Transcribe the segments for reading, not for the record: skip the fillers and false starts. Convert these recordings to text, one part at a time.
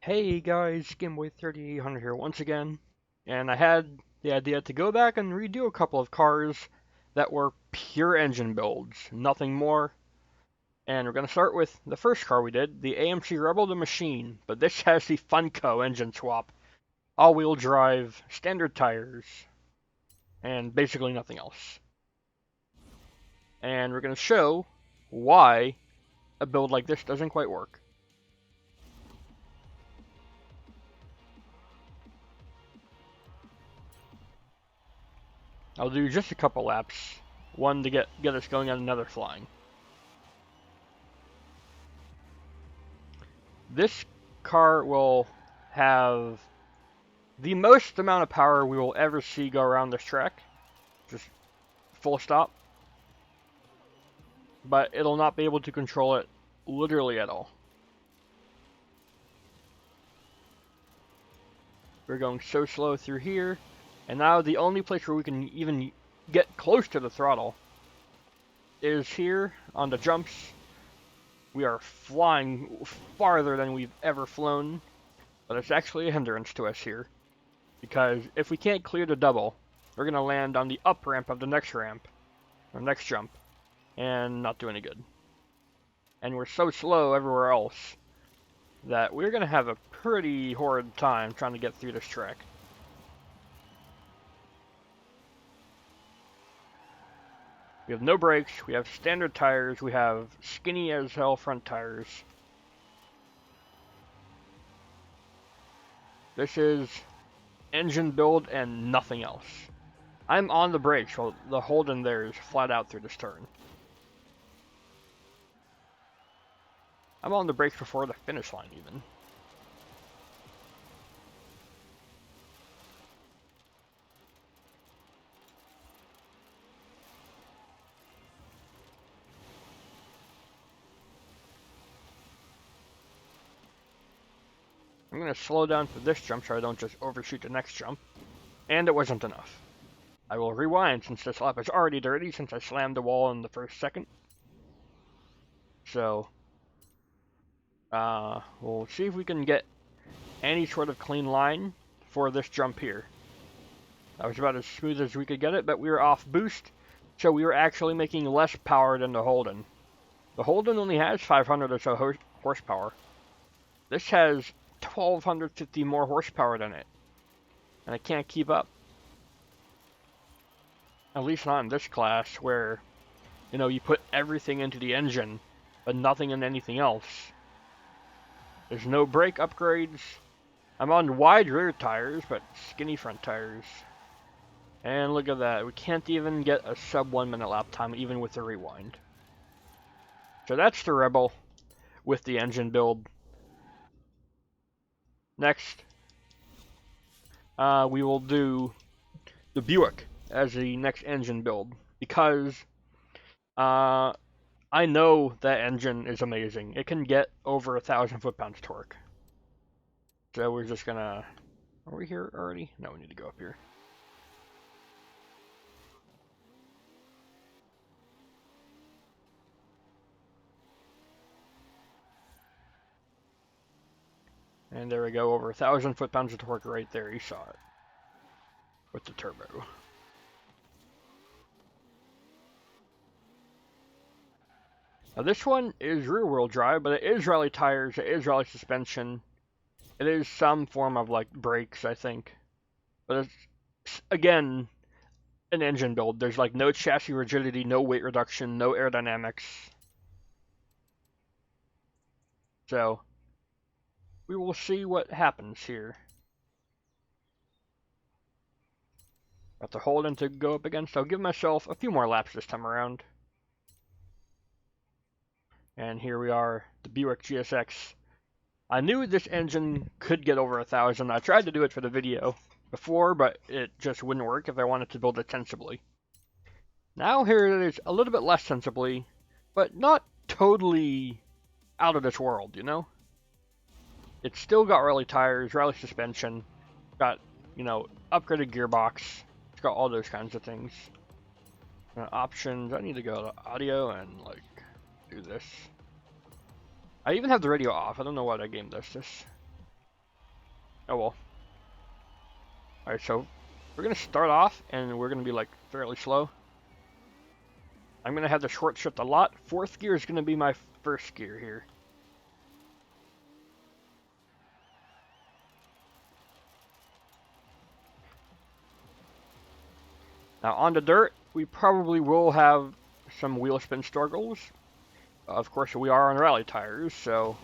Hey guys, GameBoy3800 here once again, and I had the idea to go back and redo a couple of cars that were pure engine builds, nothing more. And we're going to start with the first car we did, the AMC Rebel the Machine, but this has the Funko engine swap, all-wheel drive, standard tires, and basically nothing else. And we're going to show why a build like this doesn't quite work. I'll do just a couple laps, one to get us going and another flying. This car will have the most amount of power we will ever see go around this track, just full stop, but it'll not be able to control it literally at all. We're going so slow through here, and now the only place where we can even get close to the throttle is here on the jumps. We are flying farther than we've ever flown, but it's actually a hindrance to us here, because if we can't clear the double, we're going to land on the up ramp of the next ramp, or next jump, and not do any good. And we're so slow everywhere else that we're going to have a pretty horrid time trying to get through this track. We have no brakes, we have standard tires, we have skinny as hell front tires. This is engine build and nothing else. I'm on the brakes while the Holden there is flat out through this turn. I'm on the brakes before the finish line even. I'm going to slow down for this jump so I don't just overshoot the next jump. And it wasn't enough. I will rewind since this lap is already dirty since I slammed the wall in the first second. So, we'll see if we can get any sort of clean line for this jump here. That was about as smooth as we could get it, but we were off boost, so we were actually making less power than the Holden. The Holden only has 500 or so horsepower. This has 1,250 more horsepower than it, and I can't keep up. At least not in this class, where, you know, you put everything into the engine, but nothing in anything else. There's no brake upgrades. I'm on wide rear tires, but skinny front tires. And look at that, we can't even get a sub 1 minute lap time, even with the rewind. So that's the Rebel with the engine build. Next, we will do the Buick as the next engine build, because I know that engine is amazing. It can get over 1,000 foot-pounds torque. So we're just gonna... Are we here already? No, we need to go up here. And there we go, over 1,000 foot-pounds of torque right there. You saw it. With the turbo. Now this one is rear-wheel drive, but it is rally tires, it is rally suspension. It is some form of, like, brakes, I think. But it's, again, an engine build. There's, like, no chassis rigidity, no weight reduction, no aerodynamics. So, we will see what happens here. Got the Holden to go up against. I'll give myself a few more laps this time around. And here we are, the Buick GSX. I knew this engine could get over 1,000. I tried to do it for the video before, but it just wouldn't work if I wanted to build it sensibly. Now here it is a little bit less sensibly, but not totally out of this world, you know? It's still got rally tires, rally suspension, got, you know, upgraded gearbox. It's got all those kinds of things. Options, I need to go to audio and, like, do this. I even have the radio off. I don't know why that game does this. Oh well. Alright, so we're going to start off and we're going to be like fairly slow. I'm going to have to short shift a lot. Fourth gear is going to be my first gear here. Now on the dirt, we probably will have some wheel spin struggles. Of course, we are on rally tires, so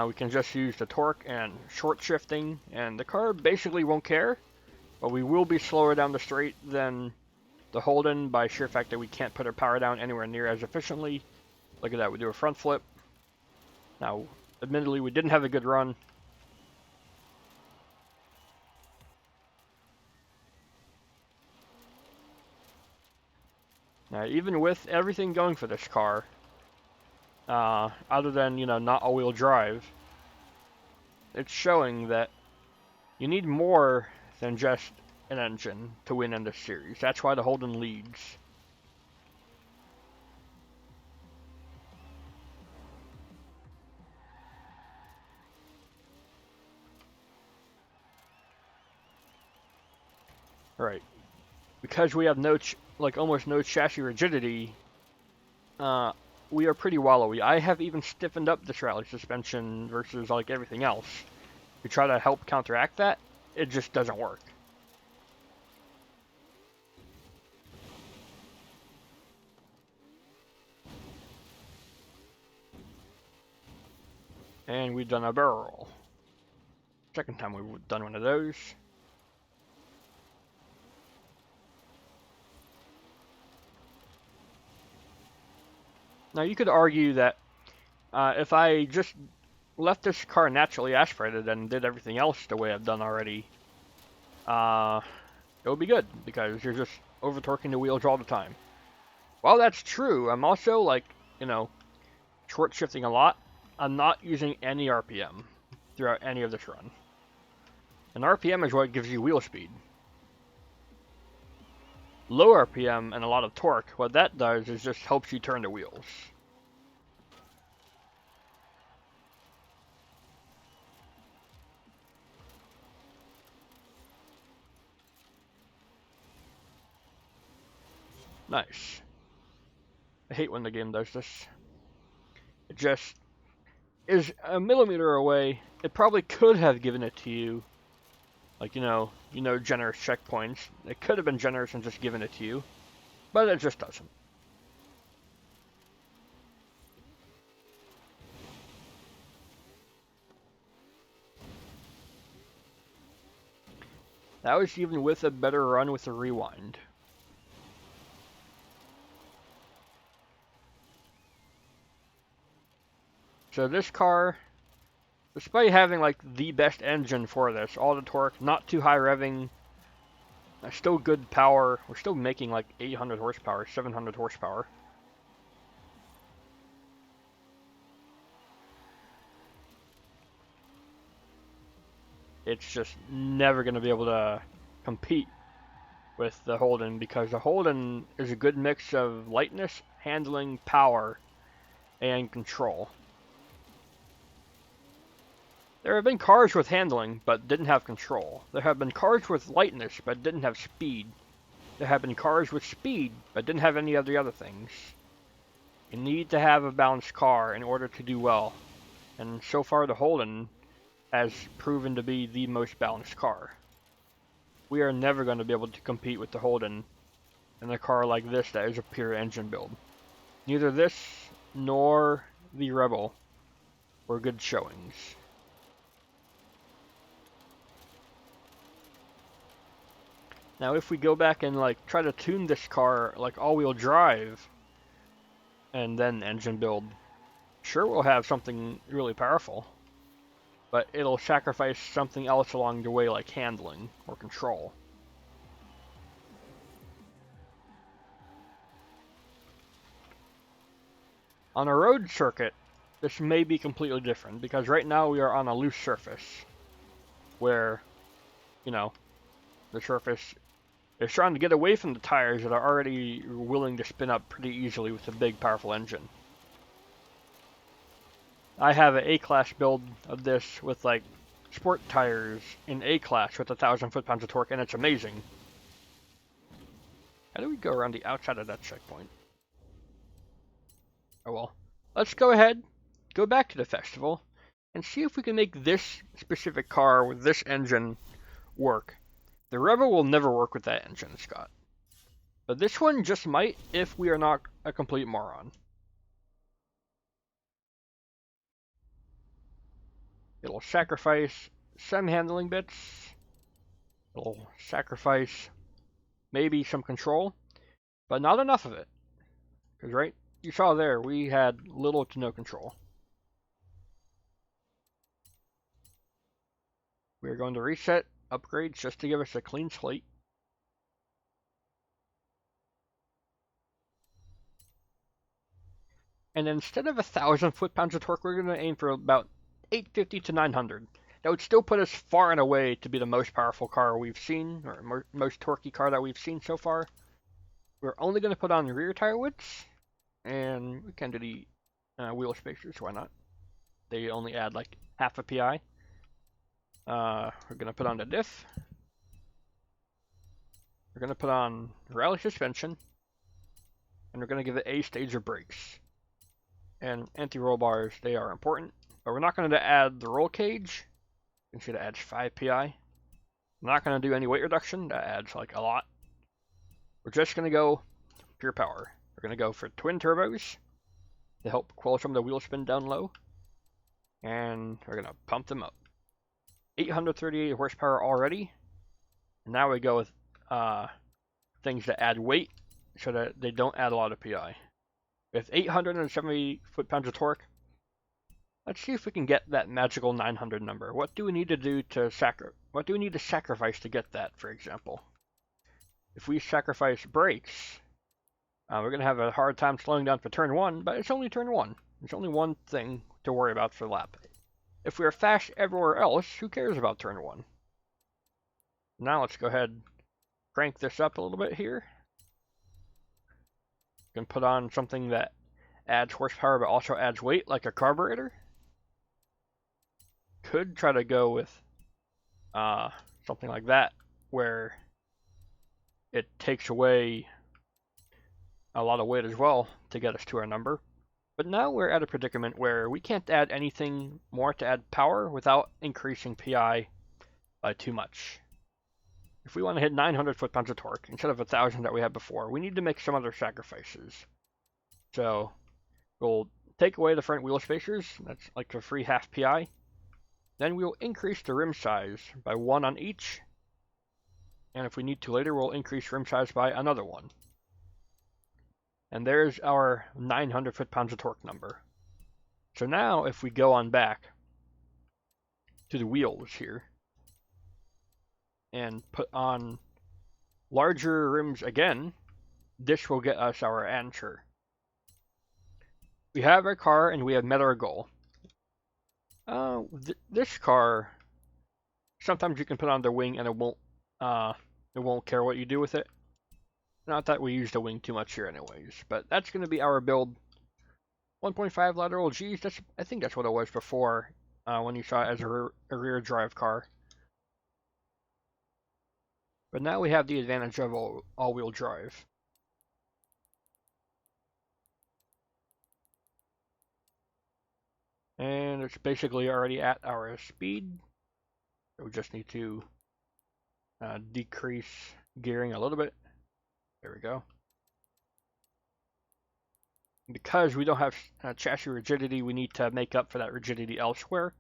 we can just use the torque and short shifting, and the car basically won't care, but we will be slower down the straight than the Holden by sheer fact that we can't put our power down anywhere near as efficiently. Look at that, we do a front flip. Now, admittedly, we didn't have a good run. Now, even with everything going for this car, other than, you know, not all-wheel drive, it's showing that you need more than just an engine to win in this series. That's why the Holden leads. Right. Because we have no, almost no chassis rigidity, we are pretty wallowy. I have even stiffened up this rally suspension versus like everything else. We try to help counteract that, it just doesn't work. And we've done a barrel roll. Second time we've done one of those. Now you could argue that if I just left this car naturally aspirated and did everything else the way I've done already, it would be good, because you're just over-torquing the wheels all the time. While that's true, I'm also, like, you know, short shifting a lot. I'm not using any RPM throughout any of this run. And RPM is what gives you wheel speed. Low RPM and a lot of torque, what that does is just helps you turn the wheels. Nice. I hate when the game does this. It just is a millimeter away. It probably could have given it to you. Like, you know, generous checkpoints. It could have been generous and just given it to you. But it just doesn't. That was even with a better run with the rewind. So this car, despite having like the best engine for this, all the torque, not too high revving, still good power. We're still making like 800 horsepower, 700 horsepower. It's just never going to be able to compete with the Holden, because the Holden is a good mix of lightness, handling, power, and control. There have been cars with handling, but didn't have control. There have been cars with lightness, but didn't have speed. There have been cars with speed, but didn't have any of the other things. You need to have a balanced car in order to do well. And so far the Holden has proven to be the most balanced car. We are never going to be able to compete with the Holden in a car like this that is a pure engine build. Neither this nor the Rebel were good showings. Now if we go back and like try to tune this car like all-wheel drive and then engine build, sure we'll have something really powerful, but it'll sacrifice something else along the way, like handling or control. On a road circuit, this may be completely different, because right now we are on a loose surface where, you know, the surface is trying to get away from the tires that are already willing to spin up pretty easily with a big, powerful engine. I have an A-class build of this with like sport tires in A-Class with 1,000 foot-pounds of torque, and it's amazing. How do we go around the outside of that checkpoint? Oh well. Let's go ahead, go back to the festival, and see if we can make this specific car with this engine work. The Rebel will never work with that engine, Scott. But this one just might if we are not a complete moron. It'll sacrifice some handling bits. It'll sacrifice maybe some control, but not enough of it. Because, right, you saw there, we had little to no control. We're going to reset upgrades just to give us a clean slate. And instead of 1,000 foot-pounds of torque, we're going to aim for about 850 to 900. That would still put us far and away to be the most powerful car we've seen, or most torquey car that we've seen so far. We're only going to put on the rear tire widths, and we can do the wheel spacers, why not? They only add like half a PI. We're going to put on the diff. We're going to put on rally suspension, and we're going to give it a stage of brakes. And anti-roll bars, they are important, but we're not going to add the roll cage. You can see that adds 5 PI. I'm not going to do any weight reduction, that adds like a lot. We're just going to go pure power. We're going to go for twin turbos to help quell some of the wheel spin down low, and we're going to pump them up. 838 horsepower already. Now we go with things that add weight so that they don't add a lot of PI. With 870 foot-pounds of torque, let's see if we can get that magical 900 number. What do we need to do to sacrifice to get that, for example? If we sacrifice brakes, we're going to have a hard time slowing down for turn 1, but it's only turn 1. There's only one thing to worry about for the lap. If we are fast everywhere else, who cares about turn 1? Now let's go ahead and crank this up a little bit here. You can put on something that adds horsepower but also adds weight, like a carburetor. Could try to go with something like that, where it takes away a lot of weight as well to get us to our number. But now we're at a predicament where we can't add anything more to add power without increasing PI by too much. If we want to hit 900 foot-pounds of torque instead of 1,000 that we had before, we need to make some other sacrifices. So we'll take away the front wheel spacers, that's like a free half PI. Then we'll increase the rim size by 1 on each. And if we need to later, we'll increase rim size by another 1. And there's our 900 foot-pounds of torque number. So now if we go on back to the wheels here and put on larger rims again, this will get us our answer. We have our car and we have met our goal. This car, sometimes you can put on the wing and it won't care what you do with it. Not that we use the wing too much here anyways, but that's going to be our build. 1.5 lateral Gs, I think that's what it was before, when you saw it as a rear drive car. But now we have the advantage of all-wheel drive. And it's basically already at our speed. So we just need to decrease gearing a little bit. There we go. Because we don't have chassis rigidity, we need to make up for that rigidity elsewhere.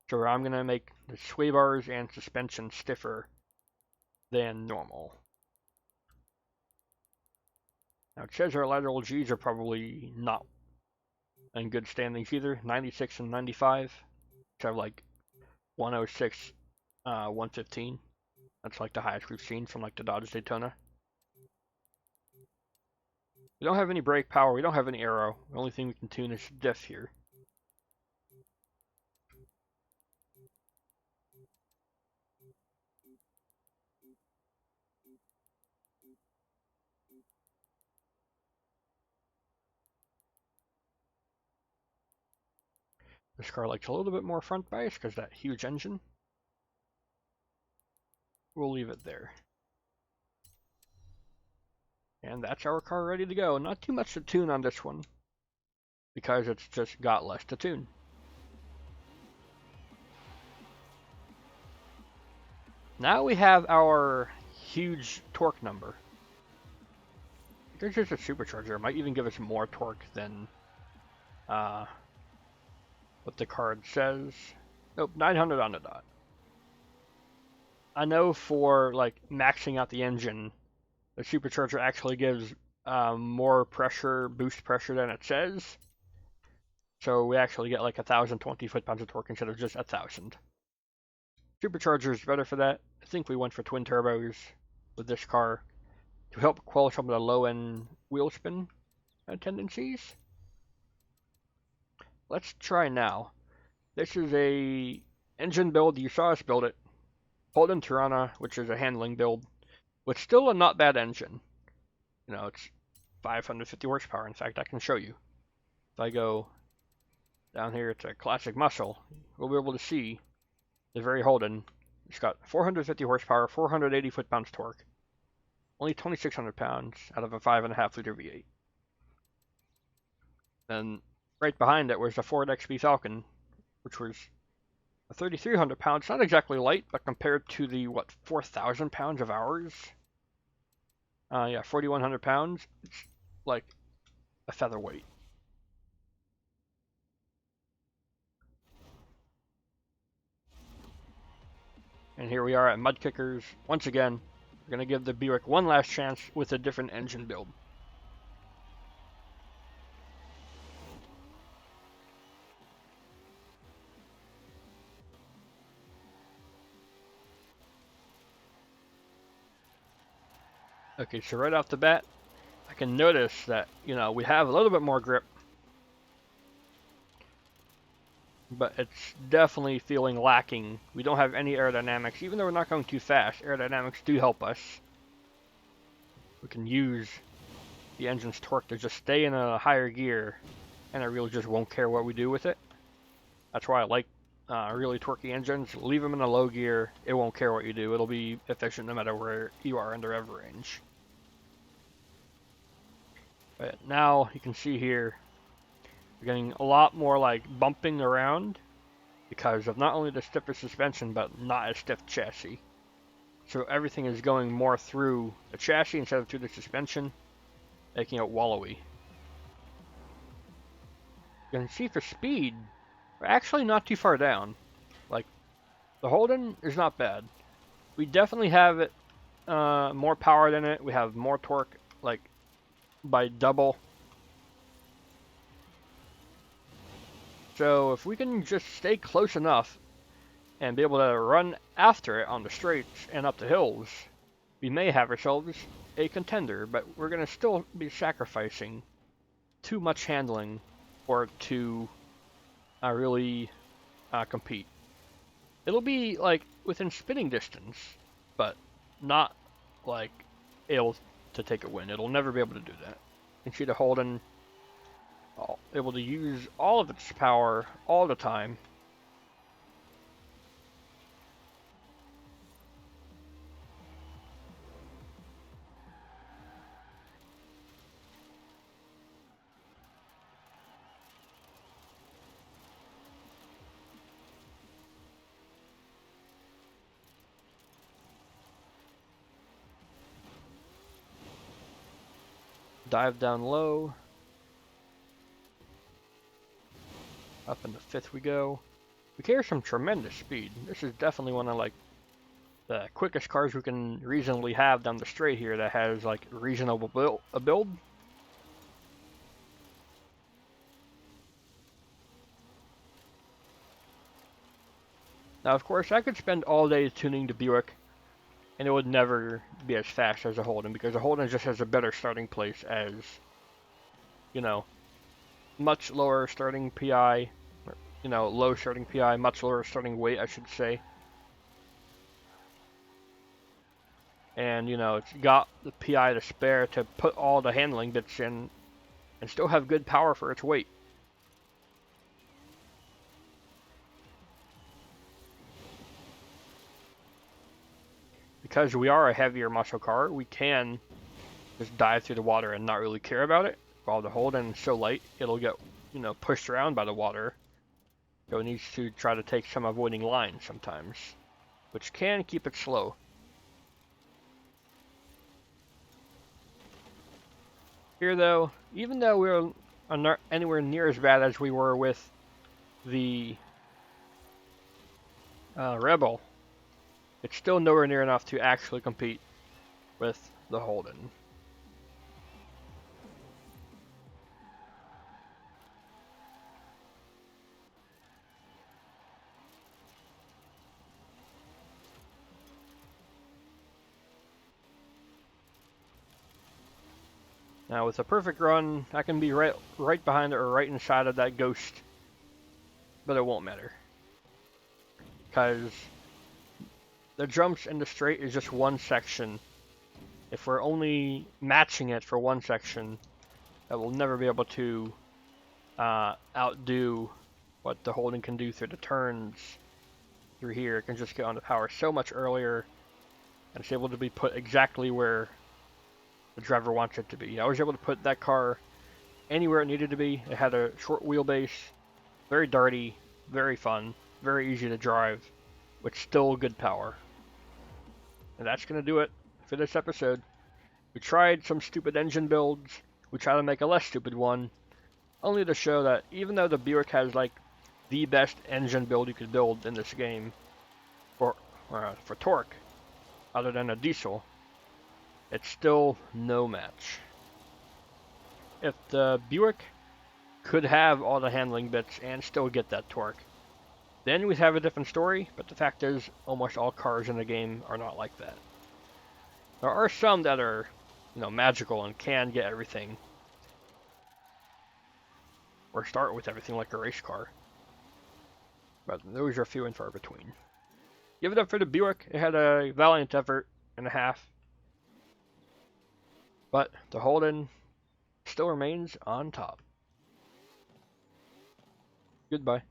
So I'm going to make the sway bars and suspension stiffer than normal. Now it says our lateral Gs are probably not in good standings either. 96 and 95, which have like 106, 115. That's like the highest we've seen from like the Dodge Daytona. We don't have any brake power, we don't have any aero. The only thing we can tune is diff here. This car likes a little bit more front bias because that huge engine. We'll leave it there. And that's our car ready to go. Not too much to tune on this one, because it's just got less to tune. Now we have our huge torque number. Because it's a supercharger, it might even give us more torque than what the card says. Nope, 900 on the dot. I know for like maxing out the engine, the supercharger actually gives more pressure, boost pressure than it says. So we actually get like 1,020 foot-pounds of torque instead of just 1,000. Supercharger is better for that. I think we went for twin turbos with this car to help quell some of the low-end wheel spin tendencies. Let's try now. This is a engine build. You saw us build it. Holden Tirana, which is a handling build, with still a not bad engine. You know, it's 550 horsepower. In fact, I can show you. If I go down here to Classic Muscle, we'll be able to see the very Holden. It's got 450 horsepower, 480 foot-pounds torque, only 2,600 pounds out of a 5.5 liter V8. And right behind it was the Ford XP Falcon, which was 3,300 pounds. Not exactly light, but compared to the 4,000 pounds of ours, 4,100 pounds. It's like a featherweight. And here we are at Mud Kickers. Once again, we're going to give the Buick one last chance with a different engine build. Okay, so right off the bat, I can notice that, you know, we have a little bit more grip, but it's definitely feeling lacking. We don't have any aerodynamics. Even though we're not going too fast, aerodynamics do help us. We can use the engine's torque to just stay in a higher gear, and it really just won't care what we do with it. That's why I like really torquey engines. Leave them in a low gear, it won't care what you do. It'll be efficient no matter where you are in the rev range. But now you can see here, we're getting a lot more like bumping around because of not only the stiffer suspension, but not as stiff chassis. So everything is going more through the chassis instead of through the suspension, making it wallowy. You can see for speed, we're actually not too far down. Like, the Holden is not bad. We definitely have it more power than it. We have more torque, like, by double. So if we can just stay close enough and be able to run after it on the straights and up the hills, we may have ourselves a contender, but we're going to still be sacrificing too much handling for it to really compete. It'll be like within spitting distance, but not like able to take a win. It'll never be able to do that. You can see the Holden able to use all of its power all the time. Dive down low. Up into fifth we go. We carry some tremendous speed. This is definitely one of like the quickest cars we can reasonably have down the straight here that has like reasonable build. Now of course I could spend all day tuning the Buick and it would never be as fast as a Holden, because a Holden just has a better starting place as, you know, much lower starting PI, you know, low starting PI, much lower starting weight, I should say. And, you know, it's got the PI to spare to put all the handling bits in and still have good power for its weight. because we are a heavier muscle car, we can just dive through the water and not really care about it. While the Holden is so light, it'll get, pushed around by the water. So it needs to try to take some avoiding lines sometimes, which can keep it slow. Here though, even though we're not anywhere near as bad as we were with the Rebel, it's still nowhere near enough to actually compete with the Holden. Now with a perfect run, I can be right behind it or right inside of that ghost, but it won't matter. Because the jumps and the straight is just one section. If we're only matching it for one section, that will never be able to outdo what the Holden can do through the turns through here. It can just get on the power so much earlier, and it's able to be put exactly where the driver wants it to be. I was able to put that car anywhere it needed to be. It had a short wheelbase, very darty, very fun, very easy to drive, with still good power. And that's going to do it for this episode. We tried some stupid engine builds. We tried to make a less stupid one, only to show that even though the Buick has like the best engine build you could build in this game for torque, other than a diesel, it's still no match. If the Buick could have all the handling bits and still get that torque, then we'd have a different story, but the fact is, almost all cars in the game are not like that. There are some that are, magical and can get everything, or start with everything like a race car, but those are few and far between. Give it up for the Buick. It had a valiant effort and a half, but the Holden still remains on top. Goodbye.